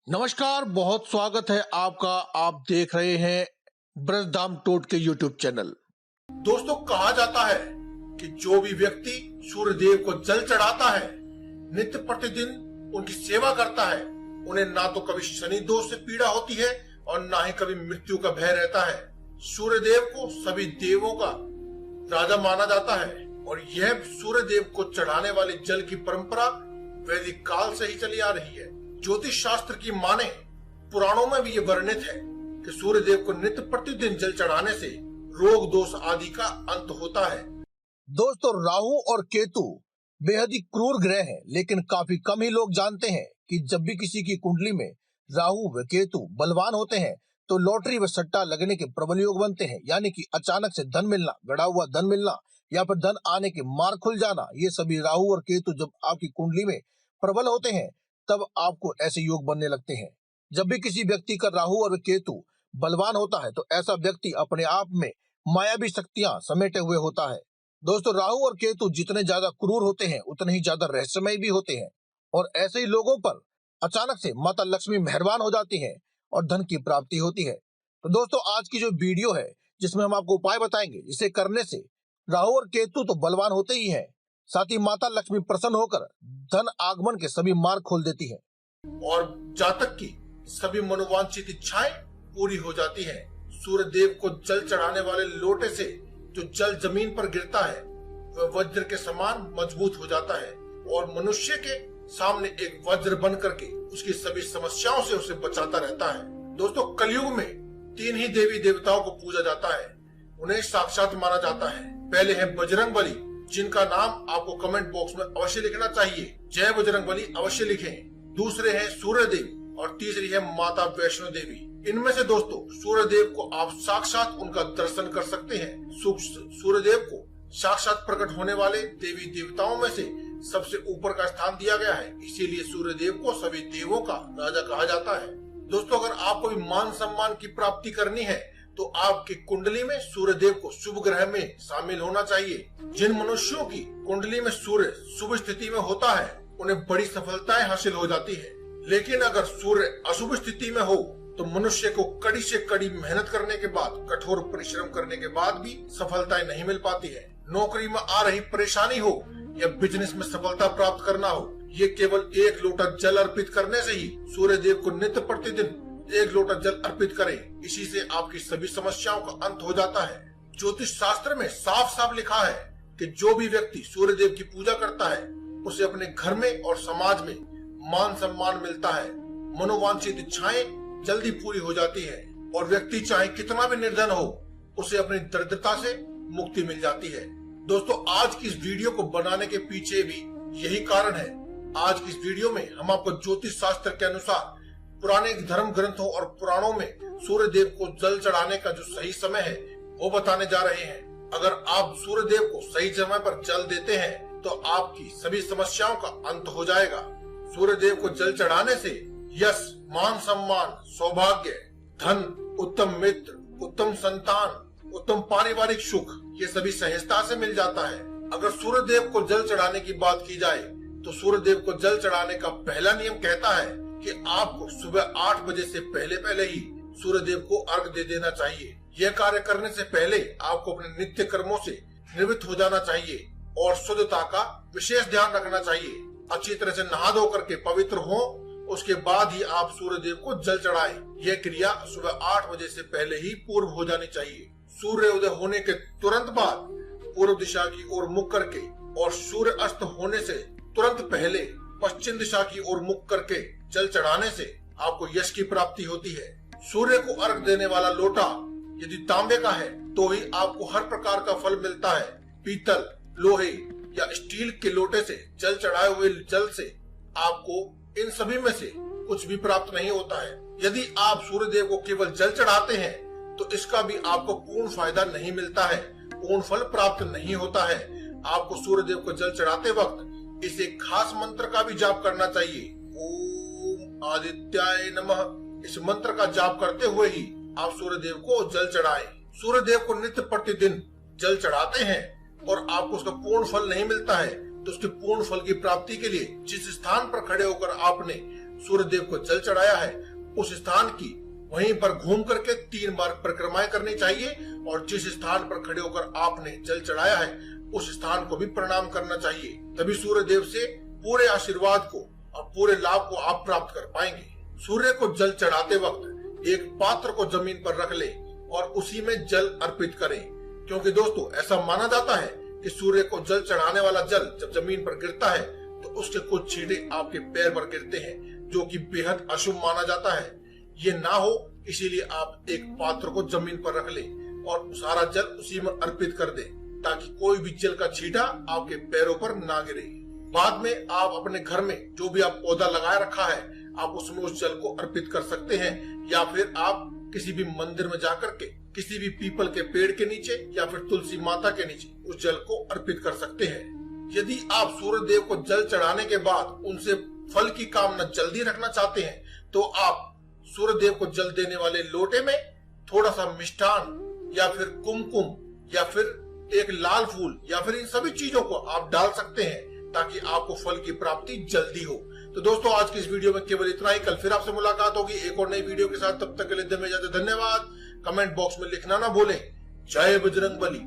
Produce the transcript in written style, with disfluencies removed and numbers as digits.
नमस्कार, बहुत स्वागत है आपका। आप देख रहे हैं ब्रजधाम टोट के यूट्यूब चैनल। दोस्तों, कहा जाता है कि जो भी व्यक्ति सूर्य देव को जल चढ़ाता है, नित्य प्रतिदिन उनकी सेवा करता है, उन्हें ना तो कभी शनि दोष से पीड़ा होती है और ना ही कभी मृत्यु का भय रहता है। सूर्य देव को सभी देवों का राजा माना जाता है और यह सूर्य देव को चढ़ाने वाले जल की परंपरा वैदिक काल से ही चली आ रही है। ज्योतिष शास्त्र की माने पुराणों में भी ये वर्णित है कि सूर्य देव को नित्य प्रतिदिन जल चढ़ाने से रोग दोष आदि का अंत होता है। दोस्तों, राहु और केतु बेहद ही क्रूर ग्रह हैं, लेकिन काफी कम ही लोग जानते हैं कि जब भी किसी की कुंडली में राहु व केतु बलवान होते हैं तो लॉटरी व सट्टा लगने के प्रबल योग बनते हैं। यानी कि अचानक से धन मिलना, गड़ा हुआ धन मिलना या फिर धन आने के मार्ग खुल जाना, ये सभी राहु और केतु जब आपकी कुंडली में प्रबल होते हैं तब आपको ऐसे योग बनने लगते हैं। जब भी किसी व्यक्ति का राहु और केतु बलवान होता है तो ऐसा व्यक्ति अपने आप में मायावी शक्तियां समेटे हुए होता है। दोस्तों, राहु और केतु जितने ज्यादा क्रूर होते हैं उतने ही ज्यादा रहस्यमय भी होते हैं और ऐसे ही लोगों पर अचानक से माता लक्ष्मी मेहरबान हो जाती है और धन की प्राप्ति होती है। तो दोस्तों, आज की जो वीडियो है जिसमें हम आपको उपाय बताएंगे जिसे करने से राहु और केतु तो बलवान होते ही हैं, साथ ही माता लक्ष्मी प्रसन्न होकर धन आगमन के सभी मार्ग खोल देती है और जातक की सभी मनोवांछित इच्छाएं पूरी हो जाती हैं। सूर्य देव को जल चढ़ाने वाले लोटे से जो जल जमीन पर गिरता है वह वज्र के समान मजबूत हो जाता है और मनुष्य के सामने एक वज्र बन करके उसकी सभी समस्याओं से उसे बचाता रहता है। दोस्तों, कलयुग में 3 ही देवी देवताओं को पूजा जाता है, उन्हें साक्षात माना जाता है। पहले है बजरंगबली, जिनका नाम आपको कमेंट बॉक्स में अवश्य लिखना चाहिए। जय बजरंगबली अवश्य लिखें। दूसरे हैं सूर्य देव और तीसरी है माता वैष्णो देवी। इनमें से दोस्तों सूर्य देव को आप साक्षात उनका दर्शन कर सकते हैं। सूर्य देव को साक्षात प्रकट होने वाले देवी देवताओं में से सबसे ऊपर का स्थान दिया गया है, इसीलिए सूर्य देव को सभी देवों का राजा कहा जाता है। दोस्तों, अगर आपको भी मान सम्मान की प्राप्ति करनी है तो आपकी कुंडली में सूर्य देव को शुभ ग्रह में शामिल होना चाहिए। जिन मनुष्यों की कुंडली में सूर्य शुभ स्थिति में होता है उन्हें बड़ी सफलताएं हासिल हो जाती है, लेकिन अगर सूर्य अशुभ स्थिति में हो तो मनुष्य को कड़ी से कड़ी मेहनत करने के बाद, कठोर परिश्रम करने के बाद भी सफलताएं नहीं मिल पाती है। नौकरी में आ रही परेशानी हो या बिजनेस में सफलता प्राप्त करना हो, ये केवल 1 लोटा जल अर्पित करने से ही सूर्य देव को नित्य प्रतिदिन 1 लोटा जल अर्पित करें। इसी से आपकी सभी समस्याओं का अंत हो जाता है। ज्योतिष शास्त्र में साफ साफ लिखा है कि जो भी व्यक्ति सूर्य देव की पूजा करता है उसे अपने घर में और समाज में मान सम्मान मिलता है, मनोवांछित इच्छाएं जल्दी पूरी हो जाती है और व्यक्ति चाहे कितना भी निर्धन हो उसे अपनी दरिद्रता से मुक्ति मिल जाती है। दोस्तों, आज की इस वीडियो को बनाने के पीछे भी यही कारण है। आज की इस वीडियो में हम आपको ज्योतिष शास्त्र के अनुसार पुराने धर्म ग्रंथों और पुराणों में सूर्य देव को जल चढ़ाने का जो सही समय है वो बताने जा रहे हैं। अगर आप सूर्य देव को सही समय पर जल देते हैं तो आपकी सभी समस्याओं का अंत हो जाएगा। सूर्य देव को जल चढ़ाने से यश, मान सम्मान, सौभाग्य, धन, उत्तम मित्र, उत्तम संतान, उत्तम पारिवारिक सुख, ये सभी सहजता से मिल जाता है। अगर सूर्य देव को जल चढ़ाने की बात की जाए तो सूर्य देव को जल चढ़ाने का पहला नियम कहता है कि आपको सुबह 8 बजे से पहले ही सूर्य देव को अर्घ दे देना चाहिए। यह कार्य करने से पहले आपको अपने नित्य कर्मों से निवृत्त हो जाना चाहिए और शुद्धता का विशेष ध्यान रखना चाहिए। अच्छी तरह से नहा धो करके पवित्र हो, उसके बाद ही आप सूर्य देव को जल चढ़ाएं। यह क्रिया सुबह 8 बजे से पहले ही पूर्व हो जानी चाहिए। सूर्य उदय होने के तुरंत बाद पूर्व दिशा की ओर मुख करके और सूर्य अस्त होने से तुरंत पहले पश्चिम दिशा की ओर मुख करके जल चढ़ाने से आपको यश की प्राप्ति होती है। सूर्य को अर्घ देने वाला लोटा यदि तांबे का है तो ही आपको हर प्रकार का फल मिलता है। पीतल, लोहे या स्टील के लोटे से जल चढ़ाए हुए जल से आपको इन सभी में से कुछ भी प्राप्त नहीं होता है। यदि आप सूर्य देव को केवल जल चढ़ाते हैं तो इसका भी आपको पूर्ण फायदा नहीं मिलता है, पूर्ण फल प्राप्त नहीं होता है। आपको सूर्य देव को जल चढ़ाते वक्त इसे खास मंत्र का भी जाप करना चाहिए। ओम आदित्याय नमः। इस मंत्र का जाप करते हुए ही आप सूर्य देव को जल चढ़ाएं। सूर्य देव को नित्य प्रतिदिन जल चढ़ाते हैं और आपको उसका पूर्ण फल नहीं मिलता है तो उसके पूर्ण फल की प्राप्ति के लिए जिस स्थान पर खड़े होकर आपने सूर्य देव को जल चढ़ाया है उस स्थान की वहीं पर घूम करके 3 बार परिक्रमाएं करनी चाहिए और जिस स्थान पर खड़े होकर आपने जल चढ़ाया है उस स्थान को भी प्रणाम करना चाहिए। तभी सूर्य देव से पूरे आशीर्वाद को और पूरे लाभ को आप प्राप्त कर पाएंगे। सूर्य को जल चढ़ाते वक्त एक पात्र को जमीन पर रख ले और उसी में जल अर्पित करें, क्योंकि दोस्तों ऐसा माना जाता है कि सूर्य को जल चढ़ाने वाला जल जब जमीन पर गिरता है तो उसके कुछ छींटे आपके पैर पर गिरते हैं, जो कि बेहद अशुभ माना जाता है। ये ना हो इसीलिए आप एक पात्र को जमीन पर रख लें और सारा जल उसी में अर्पित कर दें, ताकि कोई भी जल का छींटा आपके पैरों पर ना गिरे। बाद में आप अपने घर में जो भी आप पौधा लगाए रखा है आप उसमें उस जल को अर्पित कर सकते हैं, या फिर आप किसी भी मंदिर में जाकर के किसी भी पीपल के पेड़ के नीचे या फिर तुलसी माता के नीचे उस जल को अर्पित कर सकते हैं। यदि आप सूर्य देव को जल चढ़ाने के बाद उनसे फल की कामना जल्दी रखना चाहते हैं तो आप सूर्य देव को जल देने वाले लोटे में थोड़ा सा मिष्ठान या फिर कुमकुम या फिर एक लाल फूल या फिर इन सभी चीजों को आप डाल सकते हैं, ताकि आपको फल की प्राप्ति जल्दी हो। तो दोस्तों आज की इस वीडियो में केवल इतना ही। कल फिर आपसे मुलाकात होगी एक और नई वीडियो के साथ। तब तक के लिए धन्यवाद। कमेंट बॉक्स में लिखना ना भूलें। जय बजरंग बली।